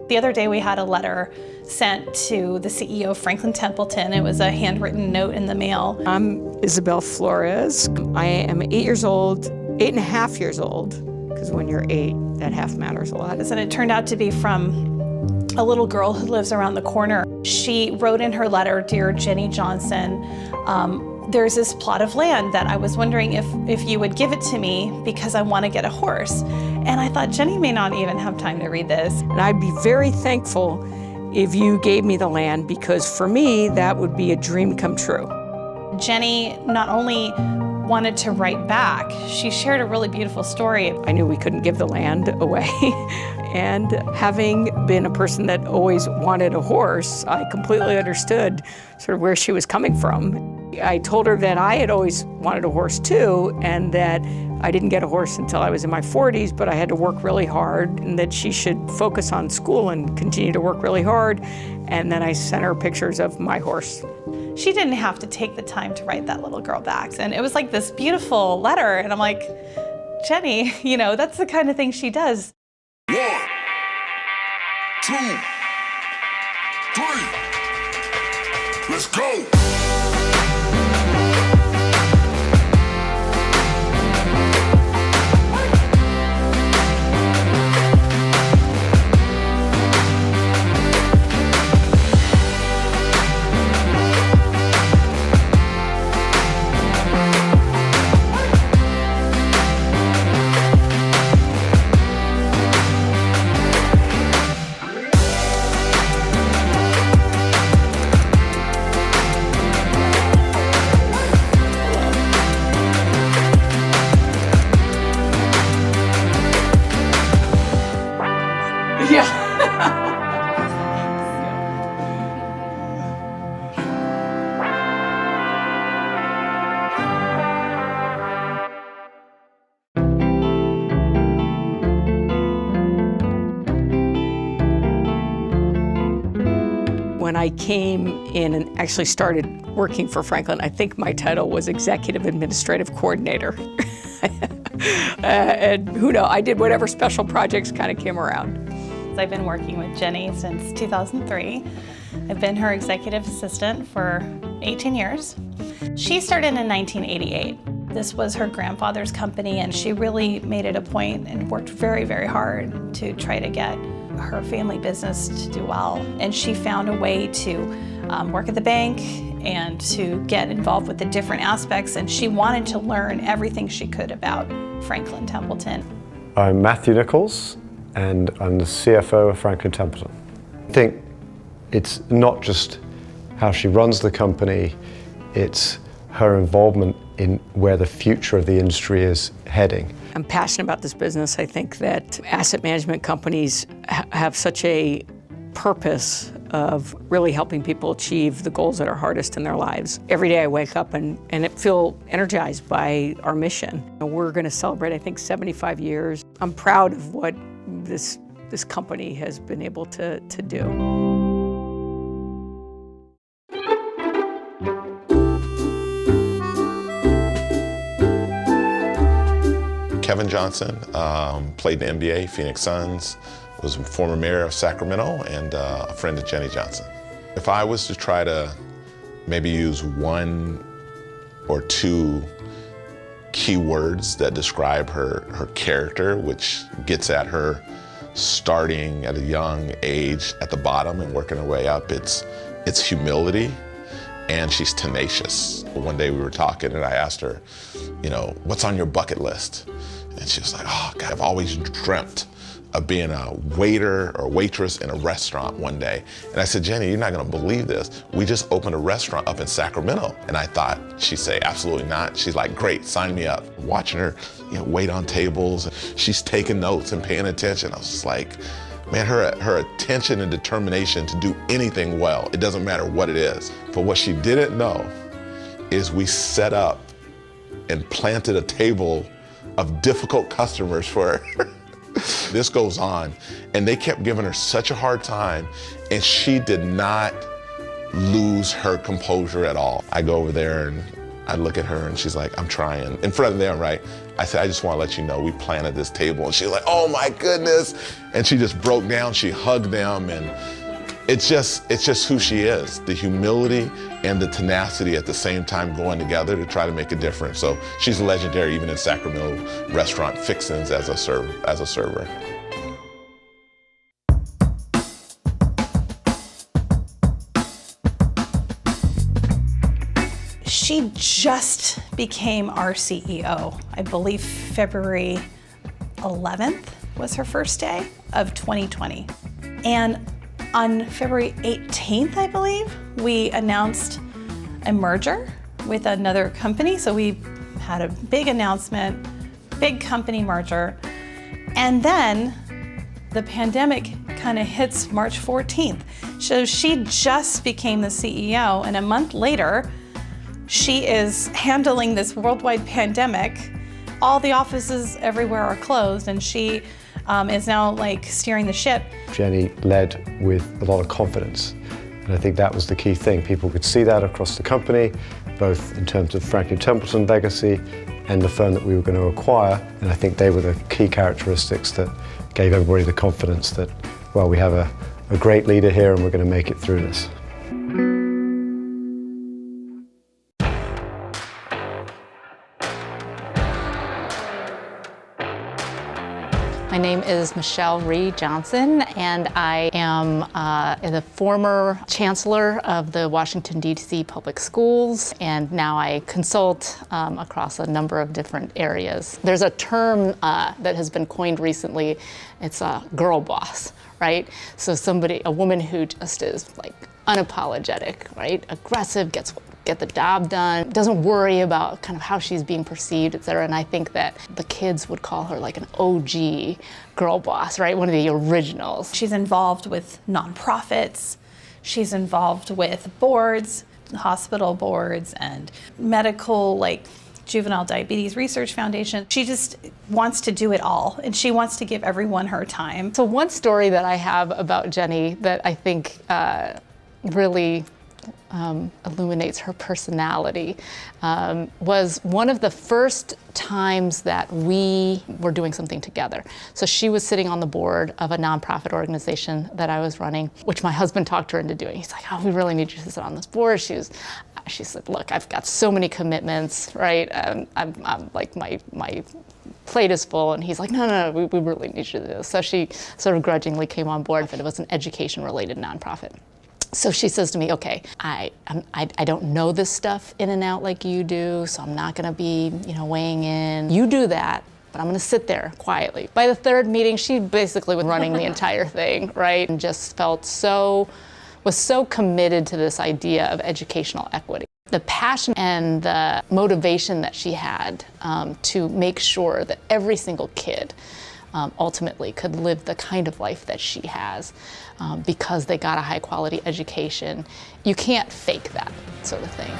The other day we had a letter sent to the CEO of Franklin Templeton. It was a handwritten note in the mail. I'm Isabel Flores. I am 8 years old, 8.5 years old, because when you're 8, that half matters a lot. And it turned out to be from a little girl who lives around the corner. She wrote in her letter, "Dear Jenny Johnson, there's this plot of land that I was wondering if you would give it to me because I want to get a horse." And I thought, Jenny may not even have time to read this. And I'd be very thankful if you gave me the land, because for me, that would be a dream come true. Jenny not only wanted to write back, she shared a really beautiful story. I knew we couldn't give the land away. And having been a person that always wanted a horse, I completely understood sort of where she was coming from. I told her that I had always wanted a horse too, and that I didn't get a horse until I was in my 40s, but I had to work really hard, and that she should focus on school and continue to work really hard. And then I sent her pictures of my horse. She didn't have to take the time to write that little girl back. And it was like this beautiful letter, and I'm like, Jenny, you know, that's the kind of thing she does. 1, 2, 3, let's go! When I came in and actually started working for Franklin, I think my title was Executive Administrative Coordinator. And who knows, I did whatever special projects kind of came around. I've been working with Jenny since 2003. I've been her executive assistant for 18 years. She started in 1988. This was her grandfather's company, and she really made it a point and worked very, very hard to try to get her family business to do well. And she found a way to work at the bank and to get involved with the different aspects, and she wanted to learn everything she could about Franklin Templeton. I'm Matthew Nichols, and I'm the CFO of Franklin Templeton. I think it's not just how she runs the company, it's her involvement in where the future of the industry is heading. I'm passionate about this business. I think that asset management companies have such a purpose of really helping people achieve the goals that are hardest in their lives. Every day I wake up and feel energized by our mission. We're going to celebrate, I think, 75 years. I'm proud of what this company has been able to do. Kevin Johnson, played in the NBA, Phoenix Suns, was a former mayor of Sacramento, and a friend of Jenny Johnson. If I was to try to maybe use 1 or 2 key words that describe her character, which gets at her starting at a young age at the bottom and working her way up, it's humility, and she's tenacious. One day we were talking and I asked her, you know, what's on your bucket list? And she was like, oh God, I've always dreamt of being a waiter or waitress in a restaurant one day. And I said, Jenny, you're not gonna believe this. We just opened a restaurant up in Sacramento. And I thought she'd say, absolutely not. She's like, great, sign me up. Watching her, you know, wait on tables. She's taking notes and paying attention. I was just like, man, her attention and determination to do anything well, it doesn't matter what it is. But what she didn't know is we set up and planted a table of difficult customers for her. This goes on, and they kept giving her such a hard time, and she did not lose her composure at all. I go over there and I look at her and she's like, I'm trying. In front of them, right? I said, I just want to let you know we planted this table. And she's like, oh my goodness. And she just broke down, she hugged them, and it's just who she is. The humility and the tenacity at the same time going together to try to make a difference. So she's legendary even in Sacramento restaurant fixings as a server. She just became our CEO. I believe February 11th was her first day of 2020. And on February 18th, I believe, we announced a merger with another company. So we had a big announcement, big company merger. And then the pandemic kind of hits March 14th. So she just became the CEO, and a month later, she is handling this worldwide pandemic. All the offices everywhere are closed, and she is now like steering the ship. Jenny led with a lot of confidence, and I think that was the key thing. People could see that across the company, both in terms of Franklin Templeton legacy and the firm that we were going to acquire, and I think they were the key characteristics that gave everybody the confidence that, well, we have a great leader here and we're going to make it through this. My name is Michelle Rhee Johnson, and I am the former chancellor of the Washington, D.C. Public Schools, and now I consult across a number of different areas. There's a term that has been coined recently. It's a girl boss, right? So a woman who just is like unapologetic, right? Aggressive, get the job done, doesn't worry about kind of how she's being perceived, et cetera. And I think that the kids would call her like an OG girl boss, right? One of the originals. She's involved with nonprofits. She's involved with boards, hospital boards, and medical, like Juvenile Diabetes Research Foundation. She just wants to do it all, and she wants to give everyone her time. So one story that I have about Jenny that I think really illuminates her personality was one of the first times that we were doing something together. So she was sitting on the board of a nonprofit organization that I was running, which my husband talked her into doing. He's like, oh, we really need you to sit on this board. She said, look, I've got so many commitments, right? I'm like, my plate is full. And he's like, no, we really need you to do this. So she sort of grudgingly came on board. It was an education-related nonprofit. So she says to me, okay, I don't know this stuff in and out like you do, so I'm not gonna be, weighing in. You do that, but I'm gonna sit there quietly. By the third meeting, she basically was running the entire thing, right? And just was so committed to this idea of educational equity. The passion and the motivation that she had to make sure that every single kid ultimately could live the kind of life that she has because they got a high quality education. You can't fake that sort of thing.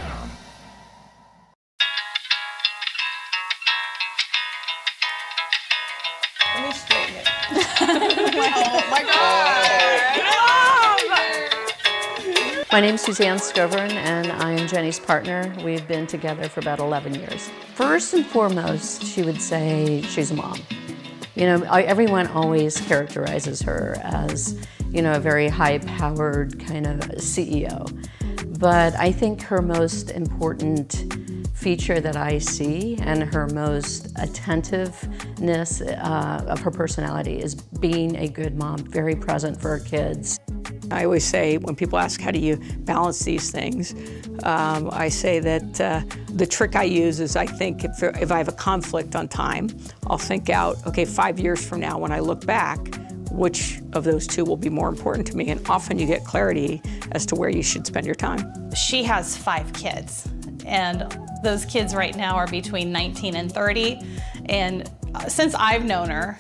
Let me straighten it. Oh my God! My name's Suzanne Scovern, and I am Jenny's partner. We've been together for about 11 years. First and foremost, she would say she's a mom. Everyone always characterizes her as, a very high-powered kind of CEO. But I think her most important feature that I see and her most attentiveness of her personality is being a good mom, very present for her kids. I always say when people ask how do you balance these things, I say that the trick I use is I think if I have a conflict on time, I'll think out, okay, 5 years from now when I look back, which of those two will be more important to me? And often you get clarity as to where you should spend your time. She has 5 kids, and those kids right now are between 19 and 30. And since I've known her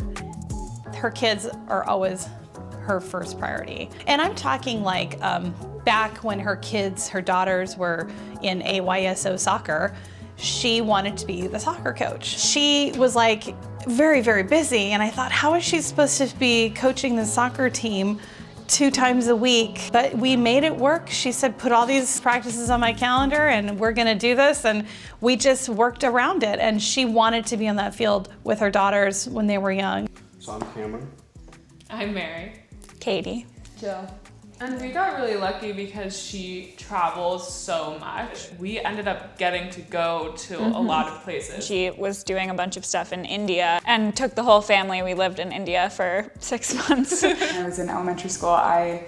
kids are always her first priority. And I'm talking like back when her daughters were in AYSO soccer, she wanted to be the soccer coach. She was like very, very busy, and I thought, how is she supposed to be coaching the soccer team 2 times a week, but we made it work. She said, put all these practices on my calendar and we're gonna do this, and we just worked around it, and she wanted to be on that field with her daughters when they were young. So I'm Cameron. I'm Mary. Katie. Jill. And we got really lucky because she travels so much. We ended up getting to go to a lot of places. She was doing a bunch of stuff in India and took the whole family. We lived in India for 6 months. When I was in elementary school, I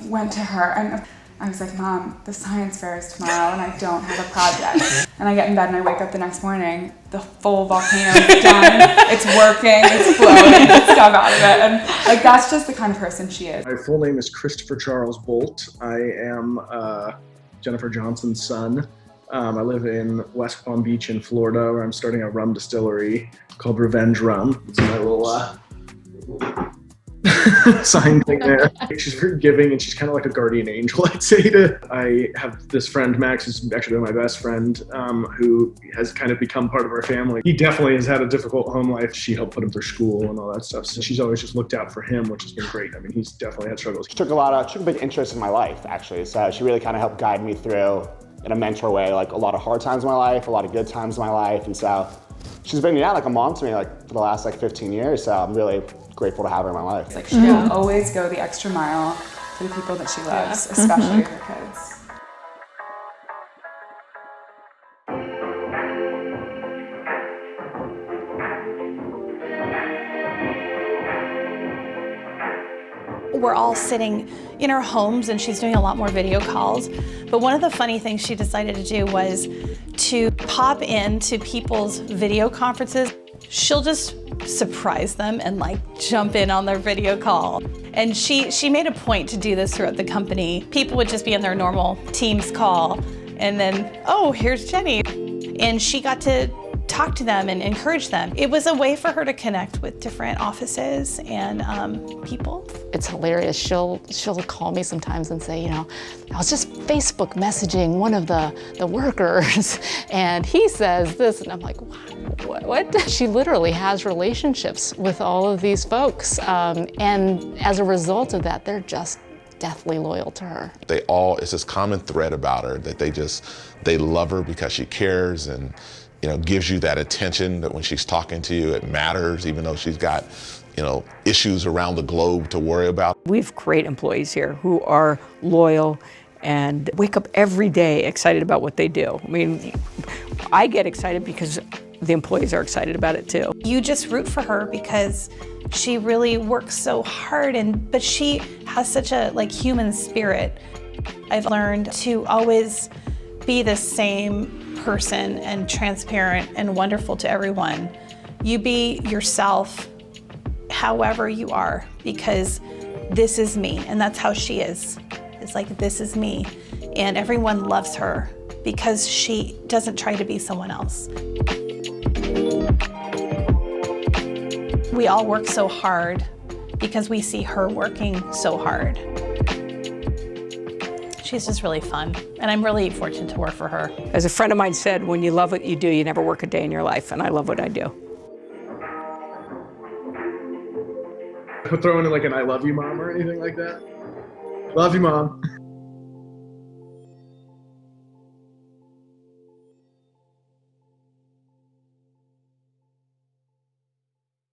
went to her and I was like, Mom, the science fair is tomorrow and I don't have a project. And I get in bed and I wake up the next morning, the full volcano is done, it's working, it's flowing, stuff out of it. And that's just the kind of person she is. My full name is Christopher Charles Bolt. I am Jennifer Johnson's son. I live in West Palm Beach in Florida, where I'm starting a rum distillery called Revenge Rum. It's my little sign thing there. She's very giving and she's kind of like a guardian angel, I'd say. I have this friend, Max, who's actually been my best friend, who has kind of become part of our family. He definitely has had a difficult home life. She helped put him through school and all that stuff. So she's always just looked out for him, which has been great. I mean, he's definitely had struggles. She took a big interest in my life, actually. So she really kind of helped guide me through in a mentor way, like a lot of hard times in my life, a lot of good times in my life. And so she's been, like a mom to me, for the last 15 years. So I'm really grateful to have her in my life. She'll always go the extra mile for the people that she loves, especially her kids. We're all sitting in our homes and she's doing a lot more video calls. But one of the funny things she decided to do was to pop into people's video conferences. She'll just surprise them and jump in on their video call. And she made a point to do this throughout the company. People would just be in their normal Teams call and then, oh, here's Jenny. And she got to talk to them and encourage them. It was a way for her to connect with different offices and people. It's hilarious. She'll call me sometimes and say, I was just Facebook messaging one of the workers and he says this, and I'm like, what? She literally has relationships with all of these folks, and as a result of that, they're just deathly loyal to her. It's this common thread about her that they love her because she cares and gives you that attention that when she's talking to you, it matters, even though she's got, issues around the globe to worry about. We have great employees here who are loyal and wake up every day excited about what they do. I mean, I get excited because the employees are excited about it too. You just root for her because she really works so hard, but she has such a human spirit. I've learned to always be the same person and transparent and wonderful to everyone. You be yourself however you are, because this is me, and that's how she is. It's this is me, and everyone loves her because she doesn't try to be someone else. We all work so hard because we see her working so hard. She's just really fun, and I'm really fortunate to work for her. As a friend of mine said, when you love what you do, you never work a day in your life, and I love what I do. Throw in an I love you, Mom, or anything like that? Love you, Mom.